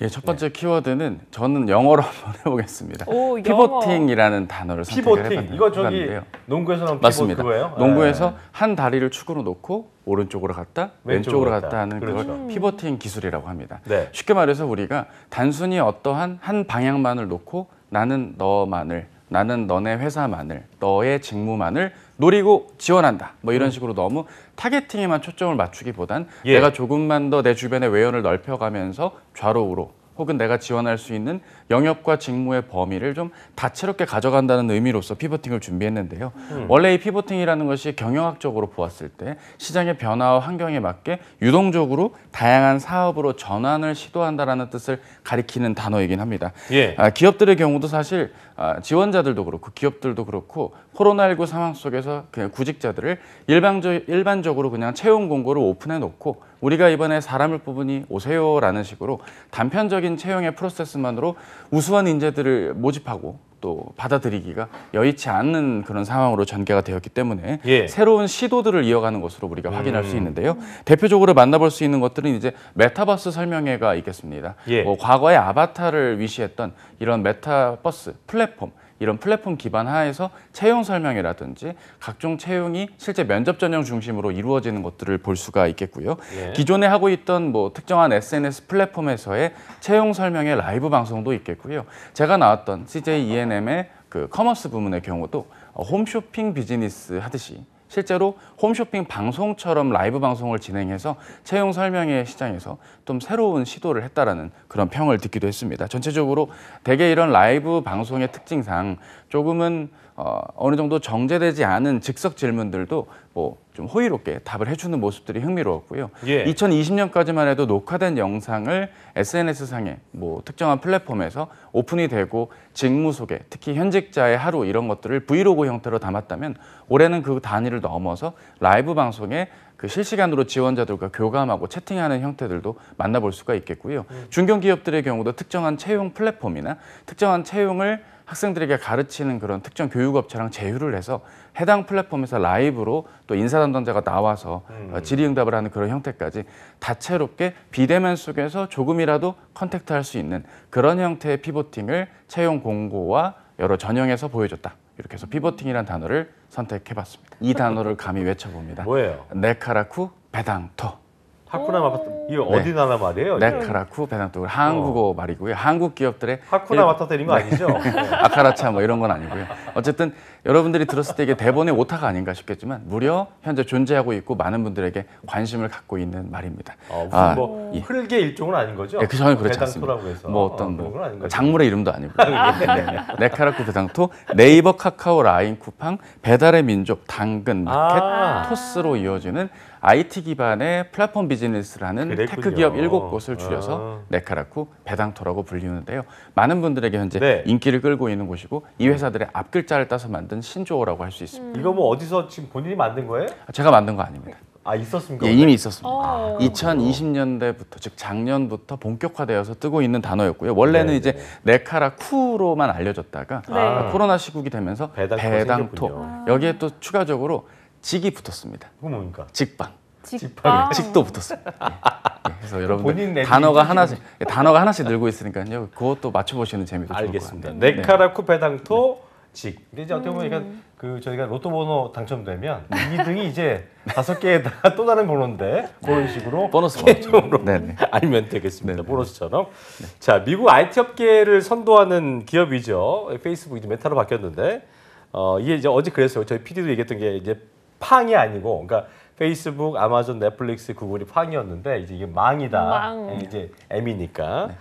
예, 첫 번째 키워드는 저는 영어로 한번 해보겠습니다. 오, 피보팅이라는 단어를 선택을 해봤는데요. 이거 저기 농구에서 나온 맞습니다. 피봇 그거예요? 농구에서 한 다리를 축으로 놓고 오른쪽으로 갔다 왼쪽으로 갔다 하는 그걸 피보팅 기술이라고 합니다. 네. 쉽게 말해서 우리가 단순히 어떠한 한 방향만을 놓고 나는 너만을, 나는 너네 회사만을, 너의 직무만을 노리고 지원한다. 뭐 이런 식으로 너무 타겟팅에만 초점을 맞추기보단 내가 조금만 더 내 주변의 외연을 넓혀가면서 좌로우로 혹은 내가 지원할 수 있는 영역과 직무의 범위를 좀 다채롭게 가져간다는 의미로서 피보팅을 준비했는데요. 원래 이 피보팅이라는 것이 경영학적으로 보았을 때 시장의 변화와 환경에 맞게 유동적으로 다양한 사업으로 전환을 시도한다는 뜻을 가리키는 단어이긴 합니다. 기업들의 경우도 사실 지원자들도 그렇고 기업들도 그렇고 코로나19 상황 속에서 그냥 구직자들을 일반적으로 그냥 채용 공고를 오픈해 놓고 우리가 이번에 사람을 뽑으니 오세요라는 식으로 단편적인 채용의 프로세스만으로 우수한 인재들을 모집하고 또 받아들이기가 여의치 않는 그런 상황으로 전개가 되었기 때문에 새로운 시도들을 이어가는 것으로 우리가 확인할 수 있는데요. 대표적으로 만나볼 수 있는 것들은 이제 메타버스 설명회가 있겠습니다. 뭐 과거의 아바타를 위시했던 이런 메타버스 플랫폼, 이런 플랫폼 기반 하에서 채용 설명회라든지 각종 채용이 실제 면접 전형 중심으로 이루어지는 것들을 볼 수가 있겠고요. 기존에 하고 있던 뭐 특정한 SNS 플랫폼에서의 채용 설명회 라이브 방송도 있겠고요. 제가 나왔던 CJ E&M의 그 커머스 부문의 경우도 홈쇼핑 비즈니스 하듯이 실제로 홈쇼핑 방송처럼 라이브 방송을 진행해서 채용 설명회 시장에서 좀 새로운 시도를 했다라는 그런 평을 듣기도 했습니다. 전체적으로 대개 이런 라이브 방송의 특징상 조금은 어느 정도 정제되지 않은 즉석 질문들도 뭐 좀 호의롭게 답을 해주는 모습들이 흥미로웠고요. 2020년까지만 해도 녹화된 영상을 SNS상에 뭐 특정한 플랫폼에서 오픈이 되고 직무 소개, 특히 현직자의 하루 이런 것들을 브이로그 형태로 담았다면 올해는 그 단위를 넘어서 라이브 방송에 그 실시간으로 지원자들과 교감하고 채팅하는 형태들도 만나볼 수가 있겠고요. 중견기업들의 경우도 특정한 채용 플랫폼이나 특정한 채용을 학생들에게 가르치는 그런 특정 교육업체랑 제휴를 해서 해당 플랫폼에서 라이브로 또 인사 담당자가 나와서 질의응답을 하는 그런 형태까지 다채롭게 비대면 속에서 조금이라도 컨택트할 수 있는 그런 형태의 피보팅을 채용 공고와 여러 전형에서 보여줬다. 이렇게 해서 피보팅이라는 단어를 선택해봤습니다. 이 단어를 감히 외쳐봅니다. 뭐예요? 네카라쿠 베당토. 하쿠나 마타타 이거 어디 나라 말이에요? 네카라쿠 베당토 한국어 말이고요. 한국 기업들의 하쿠나 마타타 이런 거 아니죠? 아카라차 뭐 이런 건 아니고요. 어쨌든 여러분들이 들었을 때 이게 대본의 오타가 아닌가 싶겠지만 무려 현재 존재하고 있고 많은 분들에게 관심을 갖고 있는 말입니다. 무슨 뭐 흙의 일종은 아닌 거죠? 그 전혀 그렇지 않습니다. 해서. 뭐 어떤 뭐 작물의 이름도 아니고 네카라쿠 베당토 네이버 카카오 라인 쿠팡 배달의 민족 당근 마켓 토스로 이어지는 IT 기반의 플랫폼 비즈니스를 하는 테크 기업 7곳을 줄여서 네카라쿠 베당토라고 불리는데요. 많은 분들에게 현재 인기를 끌고 있는 곳이고 이 회사들의 앞글자를 따서 만든 신조어라고 할 수 있습니다. 이거 뭐 어디서 지금 본인이 만든 거예요? 제가 만든 거 아닙니다. 있었습니까? 이미 있었습니다. 2020년대부터 즉 작년부터 본격화되어서 뜨고 있는 단어였고요. 원래는 이제 네카라쿠로만 알려졌다가 코로나 시국이 되면서 베당토 여기에 또 추가적으로 직이 붙었습니다. 그거 뭡니까? 직방. 직도 붙었습니다. 그래서 여러분들 단어가 하나씩 늘고 있으니까요. 그것도 맞춰보시는 재미도 좋을 것 같습니다. 네카라쿠 베당토 직. 근데 이제 어떻게 보면 그 저희가 로또 번호 당첨되면 2등이 이제 5개에다가 또 다른 번호인데 그런 식으로 보너스 개념으로 알면 되겠습니다. 보너스처럼. 자, 미국 IT 업계를 선도하는 기업이죠. 페이스북이 이제 메타로 바뀌었는데 이게 이제 어제 그랬어요. 저희 PD도 얘기했던 게 이제 팡이 아니고, 그러니까 페이스북, 아마존, 넷플릭스, 구글이 팡이었는데 이제 이게 망이다. 이제 M이니까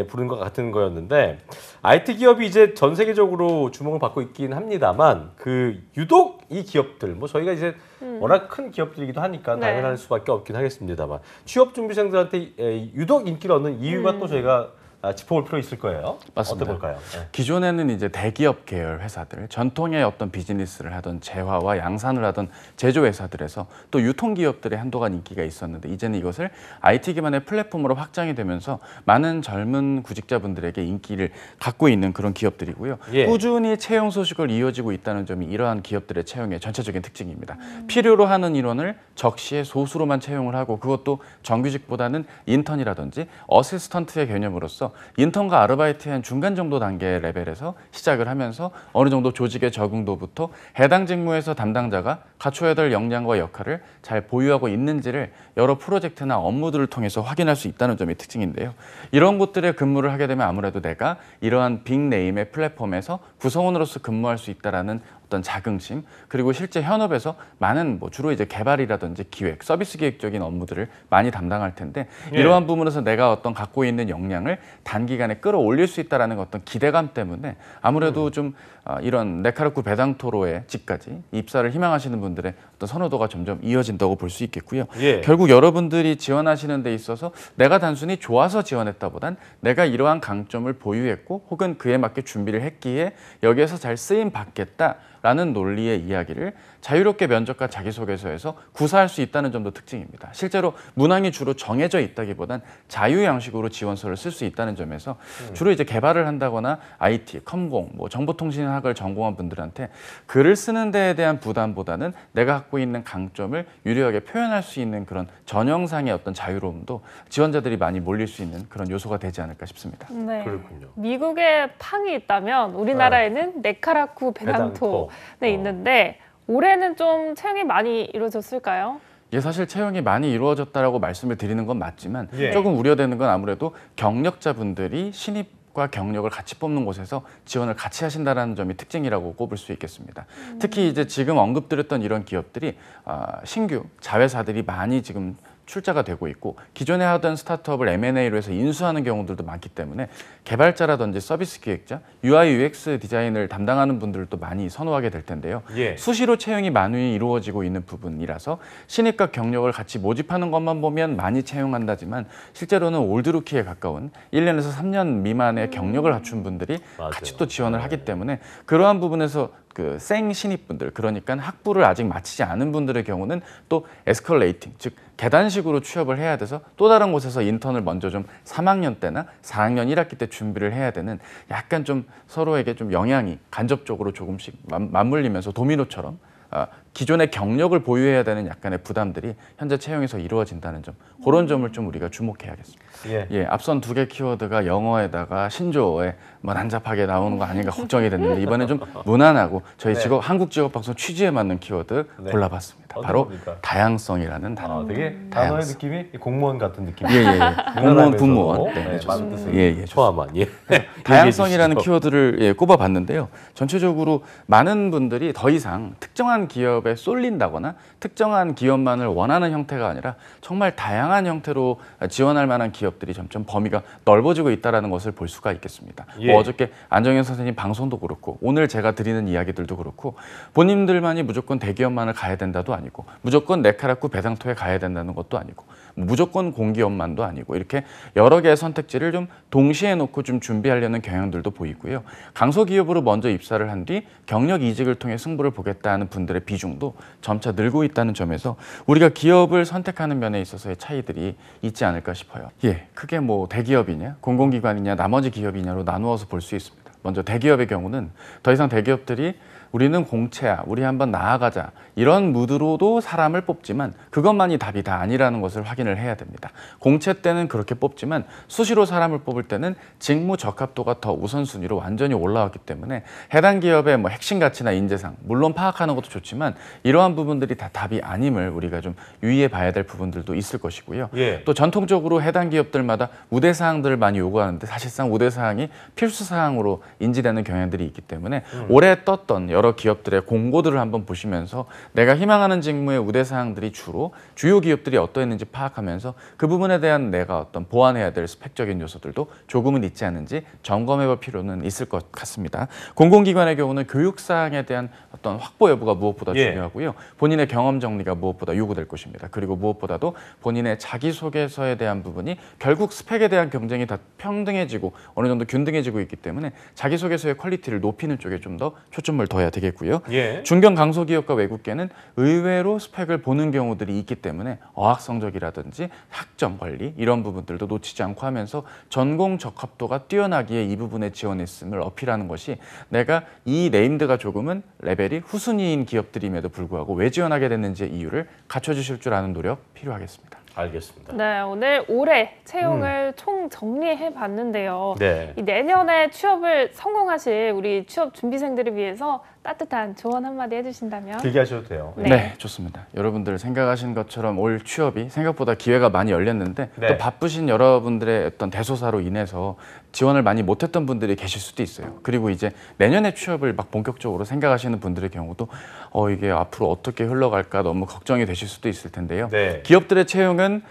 부른 것 같은 거였는데 IT 기업이 이제 전 세계적으로 주목을 받고 있긴 합니다만 그 유독 이 기업들 뭐 저희가 이제 워낙 큰 기업들이기도 하니까 당연할 수밖에 없긴 하겠습니다만 취업 준비생들한테 유독 인기를 얻는 이유가 또 저희가 짚어볼 필요 있을 거예요. 맞습니다. 어떻게 볼까요? 기존에는 이제 대기업 계열 회사들, 전통의 어떤 비즈니스를 하던 재화와 양산을 하던 제조회사들에서 또 유통기업들의 한동안 인기가 있었는데 이제는 이것을 IT 기반의 플랫폼으로 확장이 되면서 많은 젊은 구직자분들에게 인기를 갖고 있는 그런 기업들이고요. 꾸준히 채용 소식을 이어지고 있다는 점이 이러한 기업들의 채용의 전체적인 특징입니다. 필요로 하는 인원을 적시에 소수로만 채용을 하고 그것도 정규직보다는 인턴이라든지 어시스턴트의 개념으로서 인턴과 아르바이트의 한 중간 정도 단계 레벨에서 시작을 하면서 어느 정도 조직의 적응도부터 해당 직무에서 담당자가 갖춰야 될 역량과 역할을 잘 보유하고 있는지를 여러 프로젝트나 업무들을 통해서 확인할 수 있다는 점이 특징인데요. 이런 곳들에 근무를 하게 되면 아무래도 내가 이러한 빅네임의 플랫폼에서 구성원으로서 근무할 수 있다라는 어떤 자긍심, 그리고 실제 현업에서 많은 주로 이제 개발이라든지 기획, 서비스 기획적인 업무들을 많이 담당할 텐데 이러한 부분에서 내가 어떤 갖고 있는 역량을 단기간에 끌어올릴 수 있다라는 어떤 기대감 때문에 아무래도 좀 이런 네카르쿠 배당토로의 직까지 입사를 희망하시는 분들의 어떤 선호도가 점점 이어진다고 볼 수 있겠고요. 결국 여러분들이 지원하시는 데 있어서 내가 단순히 좋아서 지원했다보단 내가 이러한 강점을 보유했고 혹은 그에 맞게 준비를 했기에 여기에서 잘 쓰임 받겠다라는 논리의 이야기를 자유롭게 면접과 자기소개서에서 구사할 수 있다는 점도 특징입니다. 실제로 문항이 주로 정해져 있다기보단 자유 양식으로 지원서를 쓸 수 있다는 점에서 주로 이제 개발을 한다거나 IT, 컴공, 정보통신학을 전공한 분들한테 글을 쓰는 데에 대한 부담보다는 내가 갖고 있는 강점을 유리하게 표현할 수 있는 그런 전형상의 어떤 자유로움도 지원자들이 많이 몰릴 수 있는 그런 요소가 되지 않을까 싶습니다. 네. 그렇군요. 미국에 팡이 있다면 우리나라에는 네카라쿠 배당토에 있는데 올해는 좀 채용이 많이 이루어졌을까요? 사실 채용이 많이 이루어졌다라고 말씀을 드리는 건 맞지만 예. 조금 우려되는 건 아무래도 경력자분들이 신입과 경력을 같이 뽑는 곳에서 지원을 같이 하신다는 점이 특징이라고 꼽을 수 있겠습니다. 특히 이제 지금 언급드렸던 이런 기업들이 신규 자회사들이 많이 지금 출자가 되고 있고 기존에 하던 스타트업을 M&A로 해서 인수하는 경우들도 많기 때문에 개발자라든지 서비스 기획자, UI, UX 디자인을 담당하는 분들도 많이 선호하게 될 텐데요. 수시로 채용이 많이 이루어지고 있는 부분이라서 신입과 경력을 같이 모집하는 것만 보면 많이 채용한다지만 실제로는 올드루키에 가까운 1년에서 3년 미만의 경력을 갖춘 분들이 같이 또 지원을 하기 때문에 그러한 부분에서 그 생 신입분들, 그러니까 학부를 아직 마치지 않은 분들의 경우는 또 에스컬레이팅, 즉 계단식으로 취업을 해야 돼서 또 다른 곳에서 인턴을 먼저 좀 3학년 때나 4학년 1학기 때 준비를 해야 되는 약간 좀 서로에게 좀 영향이 간접적으로 조금씩 맞물리면서 도미노처럼 기존의 경력을 보유해야 되는 약간의 부담들이 현재 채용에서 이루어진다는 점, 그런 점을 좀 우리가 주목해야겠습니다. 앞선 두 개 키워드가 영어에다가 신조어에 난잡하게 나오는 거 아닌가 걱정이 됐는데 이번에 좀 무난하고 저희 한국직업방송 취지에 맞는 키워드 골라봤습니다. 바로 겁니까? 다양성이라는 단어. 되게 단어의 느낌이 공무원 같은 느낌. 공무원, 분무원. 많은 뜻을 포함한. 다양성이라는 키워드를 꼽아봤는데요. 전체적으로 많은 분들이 더 이상 특정한 기업에 쏠린다거나 특정한 기업만을 원하는 형태가 아니라 정말 다양한 형태로 지원할 만한 기업들이 점점 범위가 넓어지고 있다는 것을 볼 수가 있겠습니다. 어저께 안정현 선생님 방송도 그렇고 오늘 제가 드리는 이야기들도 그렇고 본인들만이 무조건 대기업만을 가야 된다도 아니고 무조건 네카라쿠 배당토에 가야 된다는 것도 아니고 무조건 공기업만도 아니고 이렇게 여러 개의 선택지를 좀 동시에 놓고 좀 준비하려는 경향들도 보이고요. 강소기업으로 먼저 입사를 한 뒤 경력 이직을 통해 승부를 보겠다는 분들의 비중도 점차 늘고 있다는 점에서 우리가 기업을 선택하는 면에 있어서의 차이들이 있지 않을까 싶어요. 크게 대기업이냐 공공기관이냐 나머지 기업이냐로 나누어서 볼 수 있습니다. 먼저 대기업의 경우는 더 이상 대기업들이 우리는 공채야, 우리 한번 나아가자 이런 무드로도 사람을 뽑지만 그것만이 답이 다 아니라는 것을 확인을 해야 됩니다. 공채 때는 그렇게 뽑지만 수시로 사람을 뽑을 때는 직무 적합도가 더 우선순위로 완전히 올라왔기 때문에 해당 기업의 핵심 가치나 인재상 물론 파악하는 것도 좋지만 이러한 부분들이 다 답이 아님을 우리가 좀 유의해 봐야 될 부분들도 있을 것이고요. 또 전통적으로 해당 기업들마다 우대사항들을 많이 요구하는데 사실상 우대사항이 필수사항으로 인지되는 경향들이 있기 때문에 올해 떴던 여러 기업들의 공고들을 한번 보시면서 내가 희망하는 직무의 우대사항들이 주로 주요 기업들이 어떠했는지 파악하면서 그 부분에 대한 내가 어떤 보완해야 될 스펙적인 요소들도 조금은 있지 않은지 점검해 볼 필요는 있을 것 같습니다. 공공기관의 경우는 교육사항에 대한 어떤 확보 여부가 무엇보다 중요하고요. 본인의 경험 정리가 무엇보다 요구될 것입니다. 그리고 무엇보다도 본인의 자기소개서에 대한 부분이 결국 스펙에 대한 경쟁이 다 평등해지고 어느 정도 균등해지고 있기 때문에 자기소개서의 퀄리티를 높이는 쪽에 좀 더 초점을 둬야 되겠고요. 중견 강소기업과 외국계는 의외로 스펙을 보는 경우들이 있기 때문에 어학 성적이라든지 학점 관리 이런 부분들도 놓치지 않고 하면서 전공 적합도가 뛰어나기에 이 부분에 지원했음을 어필하는 것이 내가 이 네임드가 조금은 레벨이 후순위인 기업들임에도 불구하고 왜 지원하게 됐는지의 이유를 갖춰주실 줄 아는 노력 필요하겠습니다. 알겠습니다. 네, 오늘 올해 채용을 총 정리해 봤는데요. 네. 이 내년에 취업을 성공하실 우리 취업 준비생들을 위해서 따뜻한 조언 한마디 해주신다면? 길게 하셔도 돼요. 네. 좋습니다. 여러분들 생각하신 것처럼 올 취업이 생각보다 기회가 많이 열렸는데 네. 또 바쁘신 여러분들의 어떤 대소사로 인해서 지원을 많이 못했던 분들이 계실 수도 있어요. 그리고 이제 내년에 취업을 막 본격적으로 생각하시는 분들의 경우도 이게 앞으로 어떻게 흘러갈까 너무 걱정이 되실 수도 있을 텐데요. 네. 기업들의 채용은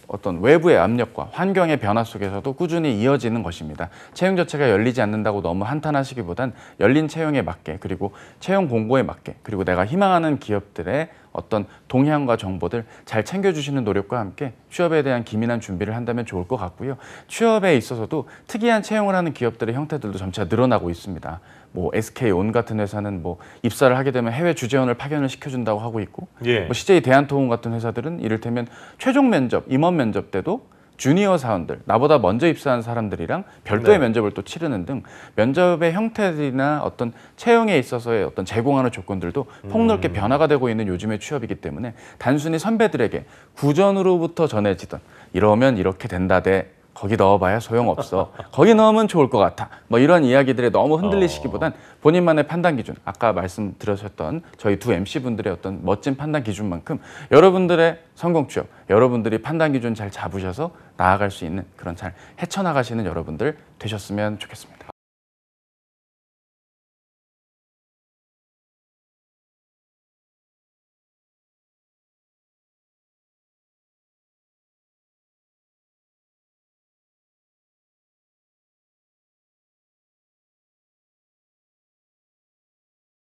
어떤 외부의 압력과 환경의 변화 속에서도 꾸준히 이어지는 것입니다. 채용 자체가 열리지 않는다고 너무 한탄하시기보단 열린 채용에 맞게 그리고 채용 공고에 맞게 그리고 내가 희망하는 기업들의 어떤 동향과 정보들 잘 챙겨주시는 노력과 함께 취업에 대한 기민한 준비를 한다면 좋을 것 같고요. 취업에 있어서도 특이한 채용을 하는 기업들의 형태들도 점차 늘어나고 있습니다. 뭐 SK온 같은 회사는 뭐 입사를 하게 되면 해외 주재원을 파견을 시켜준다고 하고 있고, 예. 뭐 CJ 대한통운 같은 회사들은 이를테면 최종 면접, 임원 면접 때도 주니어 사원들, 나보다 먼저 입사한 사람들이랑 별도의 네. 면접을 또 치르는 등 면접의 형태들이나 어떤 채용에 있어서의 어떤 제공하는 조건들도 폭넓게 변화가 되고 있는 요즘의 취업이기 때문에 단순히 선배들에게 구전으로부터 전해지던 이러면 이렇게 된다대 거기 넣어봐야 소용없어. 거기 넣으면 좋을 것 같아. 뭐 이런 이야기들에 너무 흔들리시기보단 본인만의 판단 기준, 아까 말씀드렸던 저희 두 MC분들의 어떤 멋진 판단 기준만큼 여러분들의 성공 취업, 여러분들이 판단 기준 잘 잡으셔서 나아갈 수 있는 그런 잘 헤쳐나가시는 여러분들 되셨으면 좋겠습니다.